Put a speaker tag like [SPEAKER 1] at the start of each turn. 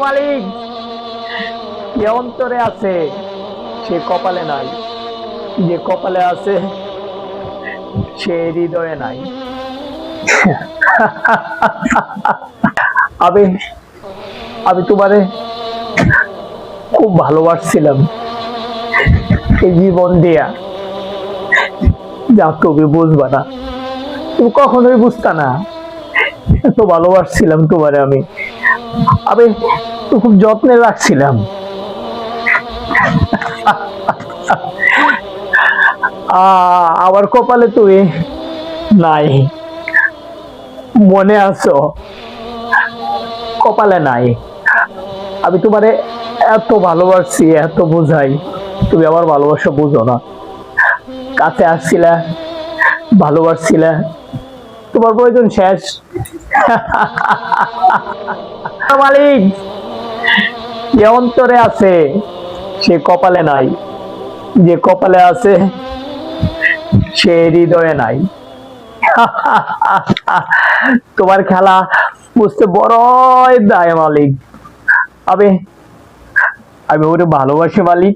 [SPEAKER 1] মালিক, যে অন্তরে আছে সে কপালে নাই, যে কপালে আছে সে হৃদয়ে নাই। আমি আমি তোমারে খুব ভালোবাসছিলাম এই জীবন দিয়া। যা তুমি বুঝবা না, তুমি কখনোই বুঝতা না। এত ভালোবাসছিলাম তোমারে আমি আমি খুব যত্নে রাখছিলাম। আমার কপালে তুমি নাই, মনে আছো, কপালে নাই। আমি তোমারে এত ভালোবাসছি, এত বোঝাই, তুমি আমার ভালোবাসা বুঝো না। কাছে আসছিলা, ভালোবাসছিলা, তোমার প্রয়োজন শেষ। মালিক, যে অন্তরে আছে সে কপালে নাই, যে কপালে আছে সে হৃদয়ে নাই। তোমার খেলা বুঝতে বড়ই দায় মালিক। আমি আমি ওরে ভালোবাসি মালিক।